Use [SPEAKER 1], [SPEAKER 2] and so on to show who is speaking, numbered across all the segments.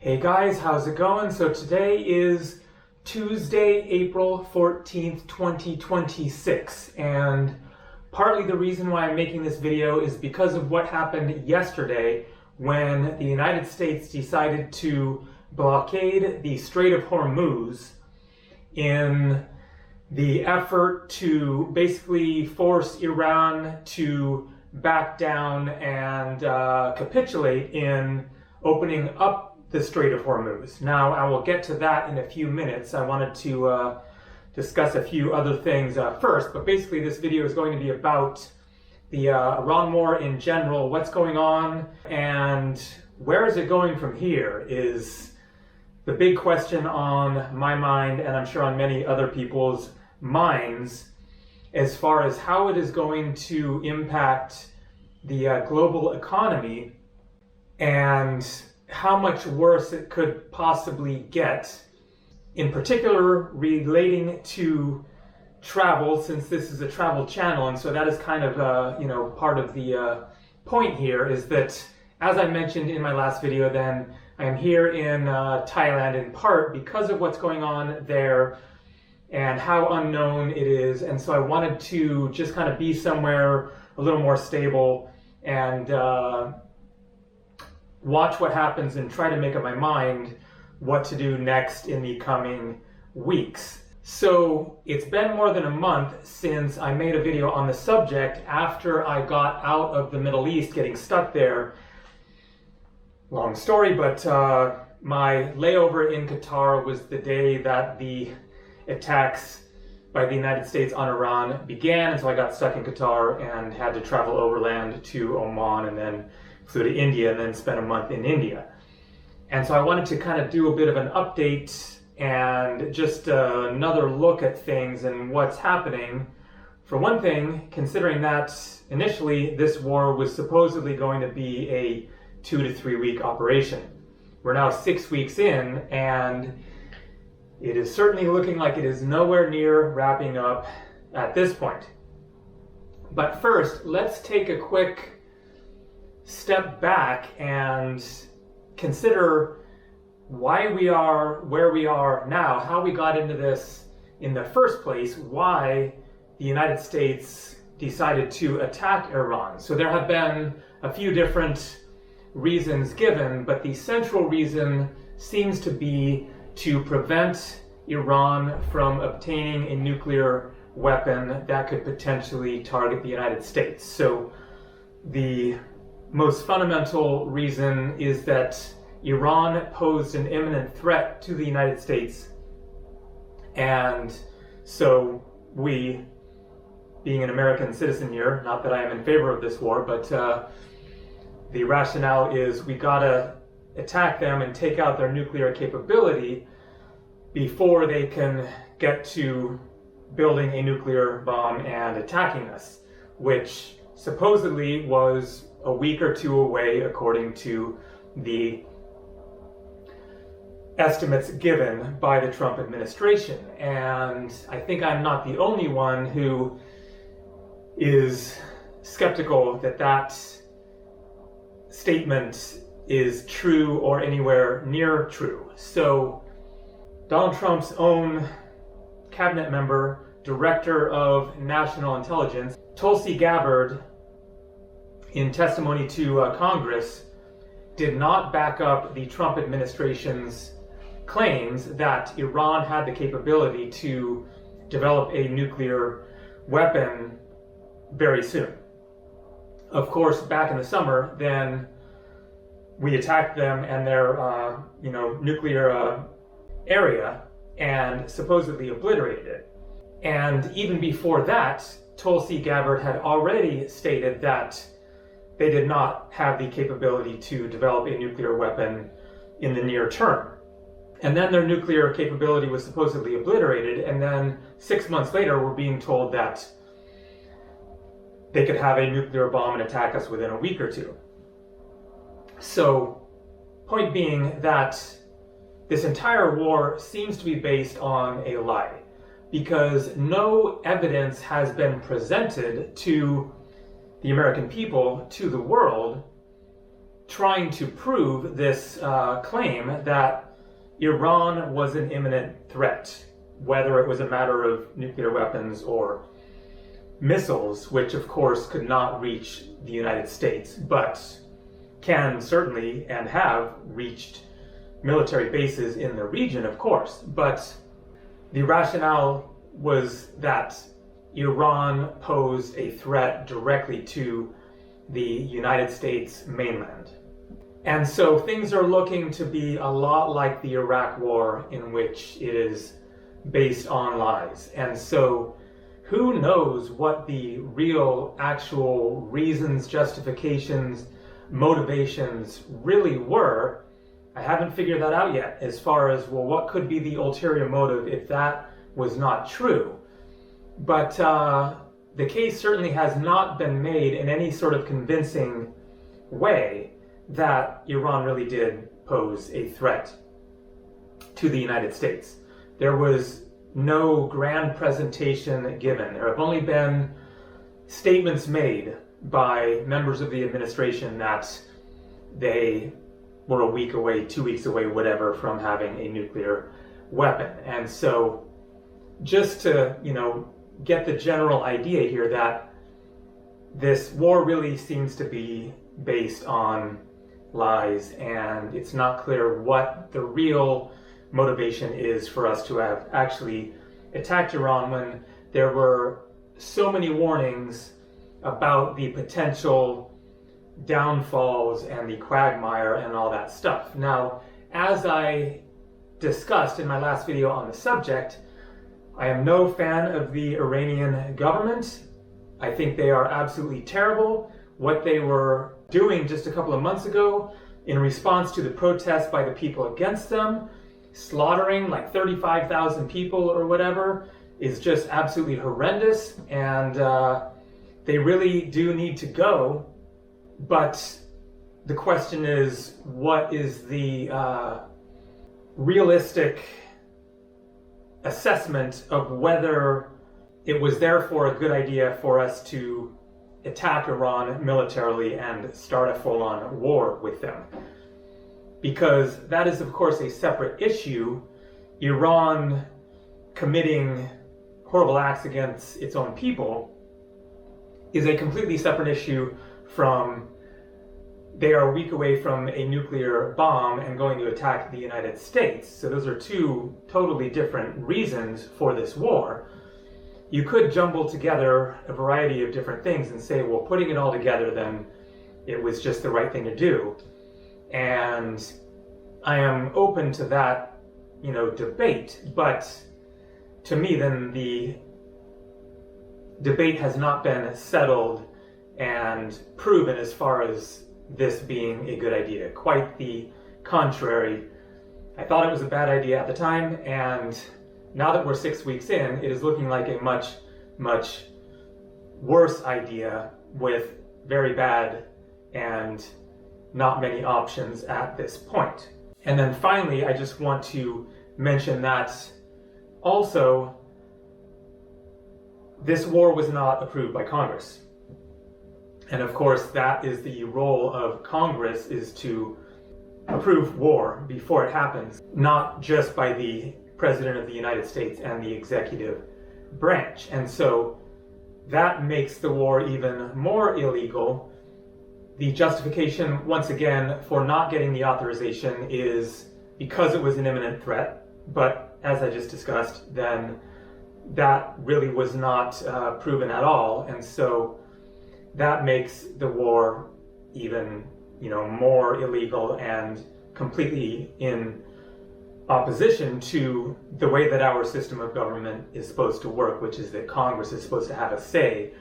[SPEAKER 1] Hey guys, how's it going? So today is Tuesday, April 14th, 2026, and partly the reason why I'm making this video is because of what happened yesterday when the United States decided to blockade the Strait of Hormuz in the effort to basically force Iran to back down and capitulate in opening up the Strait of Hormuz. Now, I will get to that in a few minutes. I wanted to discuss a few other things first, but basically this video is going to be about the Iran war in general, what's going on, and where is it going from here is the big question on my mind, and I'm sure on many other people's minds, as far as how it is going to impact the global economy and how much worse it could possibly get, in particular relating to travel, since this is a travel channel. And so that is kind of part of the point here, is that, as I mentioned in my last video, then I am here in Thailand in part because of what's going on there and how unknown it is. And so I wanted to just kind of be somewhere a little more stable and watch what happens and try to make up my mind what to do next in the coming weeks. So it's been more than a month since I made a video on the subject after I got out of the Middle East, getting stuck there. Long story, but my layover in Qatar was the day that the attacks by the United States on Iran began, and so I got stuck in Qatar and had to travel overland to Oman and then flew to India and then spent a month in India. And so I wanted to kind of do a bit of an update and just another look at things and what's happening. For one thing, considering that initially this war was supposedly going to be a 2 to 3 week operation. We're now 6 weeks in, and it is certainly looking like it is nowhere near wrapping up at this point. But first, let's take a quick step back and consider why we are where we are now, how we got into this in the first place, why the United States decided to attack Iran. So there have been a few different reasons given, but the central reason seems to be to prevent Iran from obtaining a nuclear weapon that could potentially target the United States. So the most fundamental reason is that Iran posed an imminent threat to the United States, and so we, being an American citizen here, not that I am in favor of this war, but the rationale is we gotta attack them and take out their nuclear capability before they can get to building a nuclear bomb and attacking us, which supposedly was a week or two away, according to the estimates given by the Trump administration. And I think I'm not the only one who is skeptical that that statement is true or anywhere near true. So Donald Trump's own cabinet member, Director of National Intelligence, Tulsi Gabbard, in testimony to Congress, did not back up the Trump administration's claims that Iran had the capability to develop a nuclear weapon very soon. Of course, back in the summer, then we attacked them and their nuclear area and supposedly obliterated it. And even before that, Tulsi Gabbard had already stated that they did not have the capability to develop a nuclear weapon in the near term. And then their nuclear capability was supposedly obliterated, and then 6 months later we're being told that they could have a nuclear bomb and attack us within a week or two. So, point being that this entire war seems to be based on a lie, because no evidence has been presented to the American people, to the world, trying to prove this claim that Iran was an imminent threat, whether it was a matter of nuclear weapons or missiles, which of course could not reach the United States, but can certainly and have reached military bases in the region, of course. But the rationale was that Iran posed a threat directly to the United States mainland. And so things are looking to be a lot like the Iraq War, in which it is based on lies. And so who knows what the real, actual reasons, justifications, motivations really were. I haven't figured that out yet, as far as, well, what could be the ulterior motive if that was not true. But the case certainly has not been made in any sort of convincing way that Iran really did pose a threat to the United States. There was no grand presentation given. There have only been statements made by members of the administration that they were a week away, 2 weeks away, whatever, from having a nuclear weapon. And so just to, get the general idea here that this war really seems to be based on lies, and it's not clear what the real motivation is for us to have actually attacked Iran when there were so many warnings about the potential downfalls and the quagmire and all that stuff. Now, as I discussed in my last video on the subject, I am no fan of the Iranian government. I think they are absolutely terrible. What they were doing just a couple of months ago in response to the protests by the people against them, slaughtering like 35,000 people or whatever, is just absolutely horrendous, and they really do need to go. But the question is, what is the realistic assessment of whether it was therefore a good idea for us to attack Iran militarily and start a full-on war with them? Because that is, of course, a separate issue. Iran committing horrible acts against its own people is a completely separate issue from they are a week away from a nuclear bomb and going to attack the United States. So those are two totally different reasons for this war. You could jumble together a variety of different things and say, well, putting it all together, then it was just the right thing to do. And I am open to that, debate. But to me, then the debate has not been settled and proven as far as this being a good idea. Quite the contrary. I thought it was a bad idea at the time, and now that we're 6 weeks in, it is looking like a much, much worse idea with very bad and not many options at this point. And then finally, I just want to mention that also this war was not approved by Congress. And of course, that is the role of Congress, is to approve war before it happens, not just by the President of the United States and the executive branch. And so that makes the war even more illegal. The justification, once again, for not getting the authorization is because it was an imminent threat. But as I just discussed, then that really was not proven at all. And so that makes the war even, more illegal and completely in opposition to the way that our system of government is supposed to work, which is that Congress is supposed to have a say,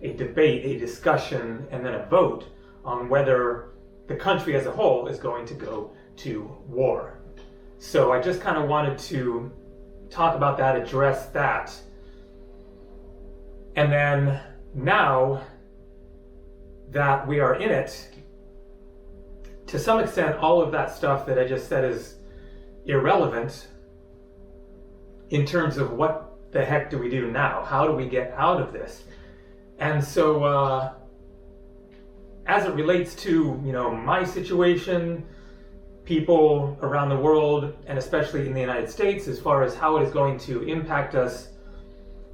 [SPEAKER 1] a debate, a discussion, and then a vote on whether the country as a whole is going to go to war. So I just kind of wanted to talk about that, address that. And then now that we are in it, to some extent, all of that stuff that I just said is irrelevant in terms of what the heck do we do now? How do we get out of this? And so as it relates to, my situation, people around the world, and especially in the United States, as far as how it is going to impact us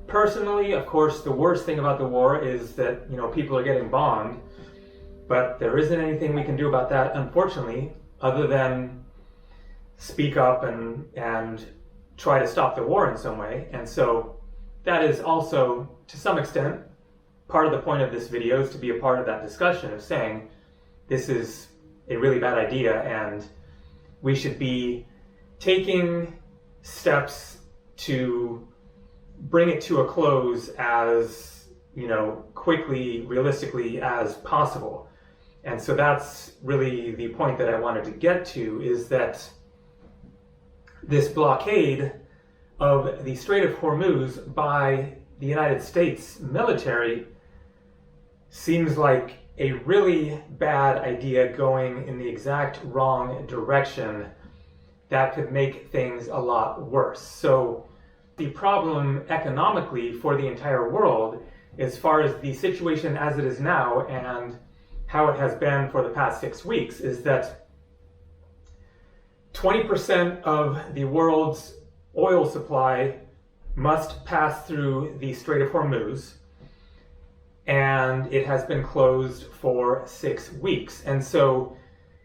[SPEAKER 1] personally, of course, the worst thing about the war is that, people are getting bombed, but there isn't anything we can do about that, unfortunately, other than speak up and try to stop the war in some way. And so that is also, to some extent, part of the point of this video, is to be a part of that discussion of saying this is a really bad idea and we should be taking steps to bring it to a close as, quickly, realistically as possible. And so that's really the point that I wanted to get to, is that this blockade of the Strait of Hormuz by the United States military seems like a really bad idea going in the exact wrong direction that could make things a lot worse. So the problem economically for the entire world, as far as the situation as it is now and how it has been for the past 6 weeks, is that 20% of the world's oil supply must pass through the Strait of Hormuz, and it has been closed for 6 weeks. And so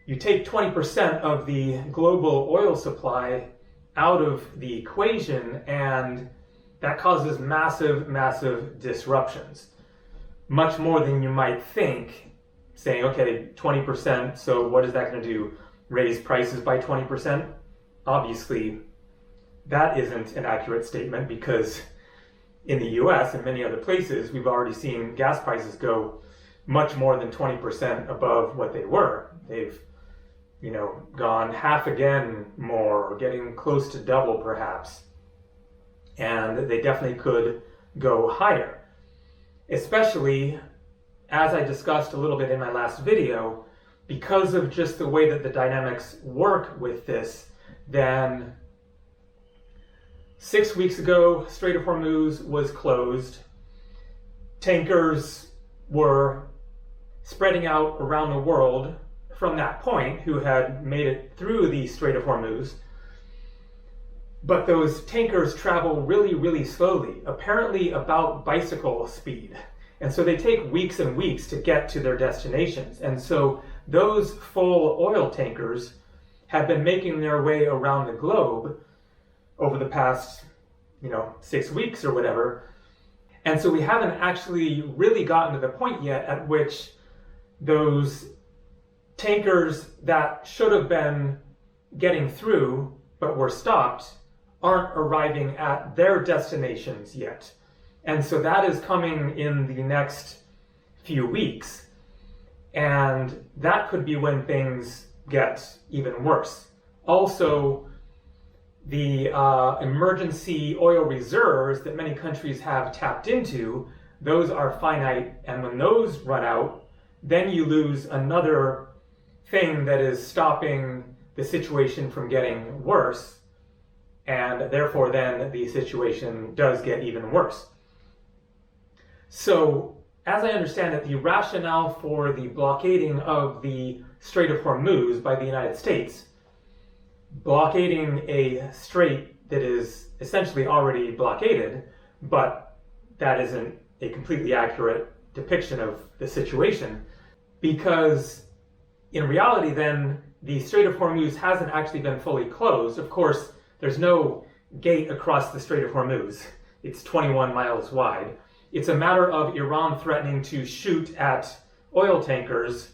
[SPEAKER 1] you take 20% of the global oil supply out of the equation, and that causes massive, massive disruptions. Much more than you might think, saying, okay, 20%, so what is that going to do? Raise prices by 20%? Obviously, that isn't an accurate statement, because in the U.S. and many other places, we've already seen gas prices go much more than 20% above what they were. They've, gone half again more, or getting close to double perhaps. And they definitely could go higher. Especially, as I discussed a little bit in my last video, because of just the way that the dynamics work with this, then 6 weeks ago, Strait of Hormuz was closed. Tankers were spreading out around the world from that point, who had made it through the Strait of Hormuz. But those tankers travel really, really slowly, apparently about bicycle speed. And so they take weeks and weeks to get to their destinations. And so those full oil tankers have been making their way around the globe over the past, 6 weeks or whatever. And so we haven't actually really gotten to the point yet at which those tankers that should have been getting through but were stopped aren't arriving at their destinations yet. And so that is coming in the next few weeks. And that could be when things get even worse. Also, the emergency oil reserves that many countries have tapped into, those are finite. And when those run out, then you lose another thing that is stopping the situation from getting worse. And therefore, then the situation does get even worse. So, as I understand it, the rationale for the blockading of the Strait of Hormuz by the United States, blockading a strait that is essentially already blockaded, but that isn't a completely accurate depiction of the situation, because in reality then the Strait of Hormuz hasn't actually been fully closed. Of course, there's no gate across the Strait of Hormuz. It's 21 miles wide. It's a matter of Iran threatening to shoot at oil tankers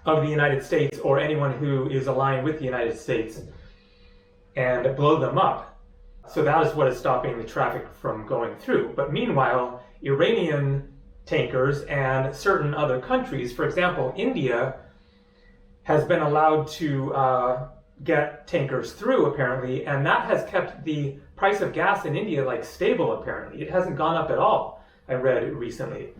[SPEAKER 1] of the United States or anyone who is aligned with the United States and blow them up. So that is what is stopping the traffic from going through. But meanwhile, Iranian tankers and certain other countries, for example, India, has been allowed to get tankers through apparently, and that has kept the price of gas in India stable apparently. It hasn't gone up at all, I read recently.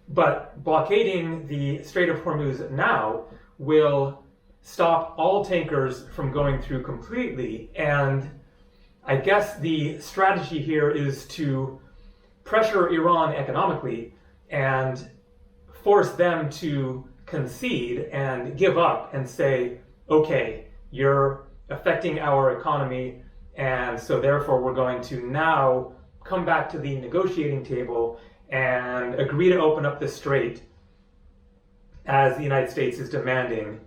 [SPEAKER 1] But blockading the Strait of Hormuz now will stop all tankers from going through completely, and I guess the strategy here is to pressure Iran economically and force them to concede and give up and say, okay, you're affecting our economy, and so therefore we're going to now come back to the negotiating table and agree to open up the strait as the United States is demanding,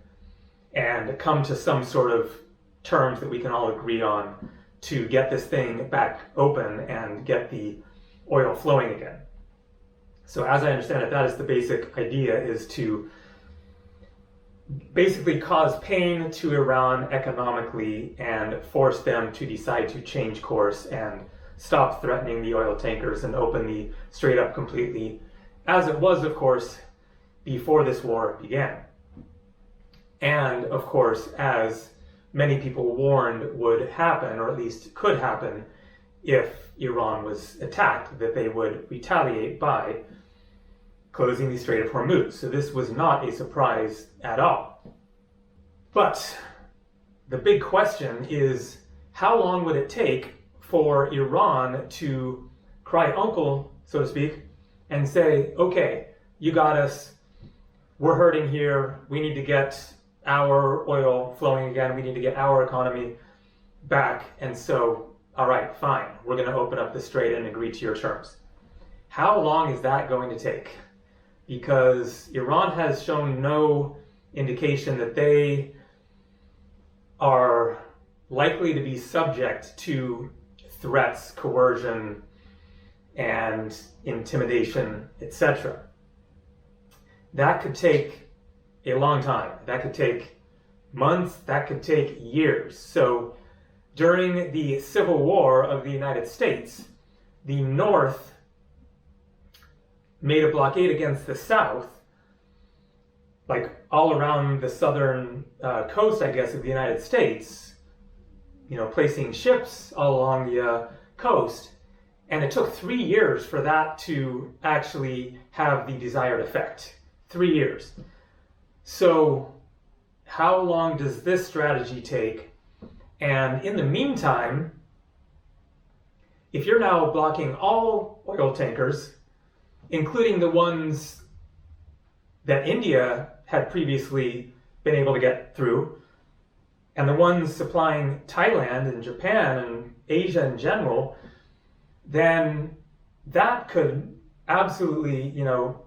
[SPEAKER 1] and come to some sort of terms that we can all agree on to get this thing back open and get the oil flowing again. So as I understand it, that is the basic idea, is to basically cause pain to Iran economically and force them to decide to change course and stop threatening the oil tankers and open the strait up completely, as it was, of course, before this war began. And, of course, as many people warned would happen, or at least could happen, if Iran was attacked, that they would retaliate by closing the Strait of Hormuz. So this was not a surprise at all. But the big question is, how long would it take for Iran to cry uncle, so to speak, and say, okay, you got us, we're hurting here, we need to get our oil flowing again, we need to get our economy back, and so, all right, fine, we're going to open up the strait and agree to your terms. How long is that going to take? Because Iran has shown no indication that they are likely to be subject to threats, coercion, and intimidation, etc. That could take a long time. That could take months, that could take years. So during the Civil War of the United States, the North made a blockade against the South, like all around the southern coast, I guess, of the United States, you know, placing ships all along the coast. And it took 3 years for that to actually have the desired effect. 3 years. So how long does this strategy take? And in the meantime, if you're now blocking all oil tankers, including the ones that India had previously been able to get through, and the ones supplying Thailand and Japan and Asia in general, then that could absolutely, you know,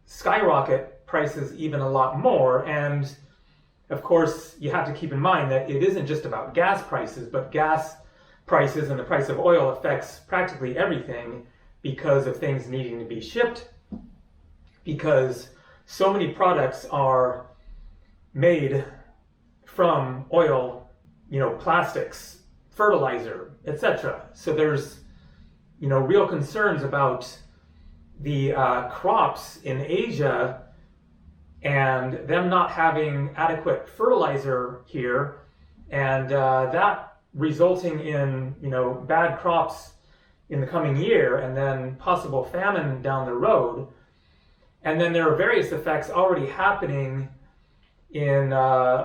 [SPEAKER 1] skyrocket prices even a lot more. And of course, you have to keep in mind that it isn't just about gas prices, but gas prices and the price of oil affects practically everything, because of things needing to be shipped, because so many products are made from oil, you know, plastics, fertilizer, etc. So there's, you know, real concerns about the crops in Asia and them not having adequate fertilizer here, and that resulting in, you know, bad crops in the coming year, and then possible famine down the road. And then there are various effects already happening in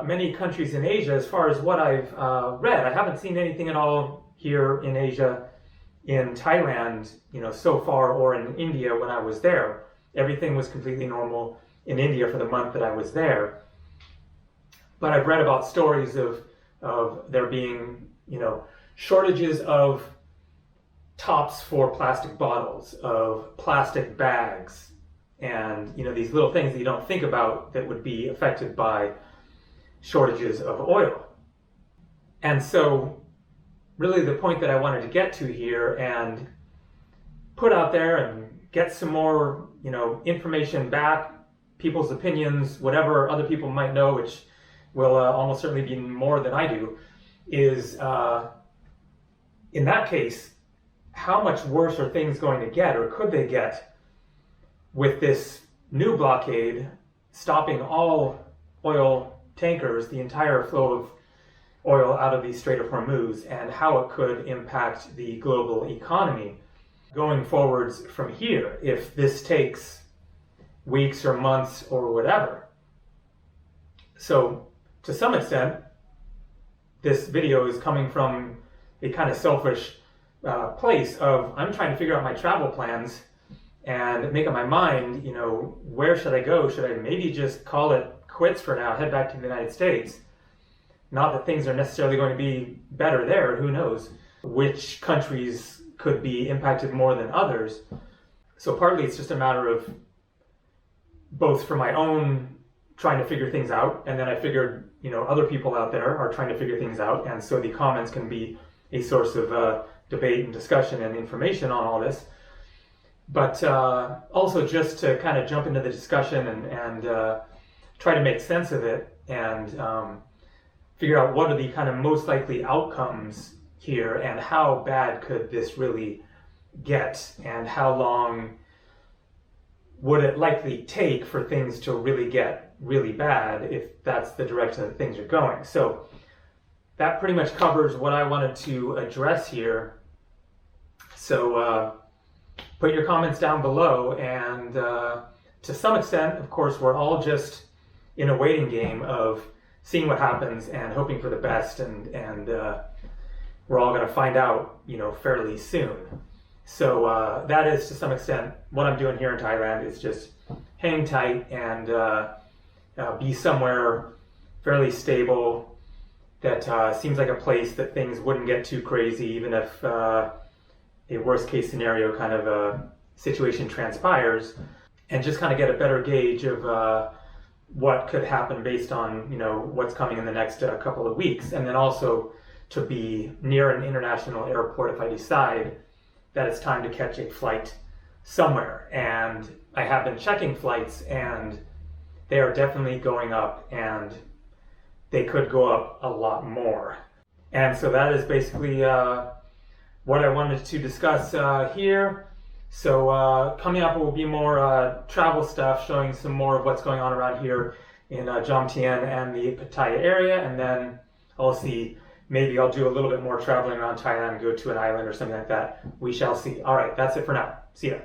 [SPEAKER 1] many countries in Asia, as far as what I've read. I haven't seen anything at all here in Asia, in Thailand, you know, so far, or in India when I was there. Everything was completely normal in India for the month that I was there. But I've read about stories of there being, you know, shortages of tops for plastic bottles, of plastic bags, and, you know, these little things that you don't think about that would be affected by shortages of oil. And so really the point that I wanted to get to here and put out there and get some more, you know, information back, people's opinions, whatever other people might know, which will almost certainly be more than I do, is in that case, how much worse are things going to get, or could they get, with this new blockade stopping all oil tankers, the entire flow of oil out of the Strait of Hormuz, and how it could impact the global economy going forwards from here, if this takes weeks or months or whatever. So to some extent, this video is coming from a kind of selfish place of, I'm trying to figure out my travel plans and make up my mind, where should I go? Should I maybe just call it quits for now, head back to the United States? Not that things are necessarily going to be better there, who knows which countries could be impacted more than others. So partly it's just a matter of both for my own trying to figure things out, and then I figured, other people out there are trying to figure things out, and so the comments can be a source of debate and discussion and information on all this. But also just to kind of jump into the discussion and try to make sense of it and figure out what are the kind of most likely outcomes here and how bad could this really get and how long would it likely take for things to really get really bad if that's the direction that things are going. So that pretty much covers what I wanted to address here. So put your comments down below, and to some extent, of course, we're all just in a waiting game of seeing what happens and hoping for the best, and we're all going to find out, fairly soon. So that is, to some extent, what I'm doing here in Thailand is just hang tight and be somewhere fairly stable that seems like a place that things wouldn't get too crazy, even if a worst case scenario kind of situation transpires, and just kind of get a better gauge of what could happen based on what's coming in the next couple of weeks, and then also to be near an international airport if I decide that it's time to catch a flight somewhere. And I have been checking flights, and they are definitely going up, and they could go up a lot more. And so that is basically what I wanted to discuss here. So coming up will be more travel stuff, showing some more of what's going on around here in Jomtien and the Pattaya area, and then I'll see, maybe I'll do a little bit more traveling around Thailand, go to an island or something like that. We shall see. All right, that's it for now. See ya.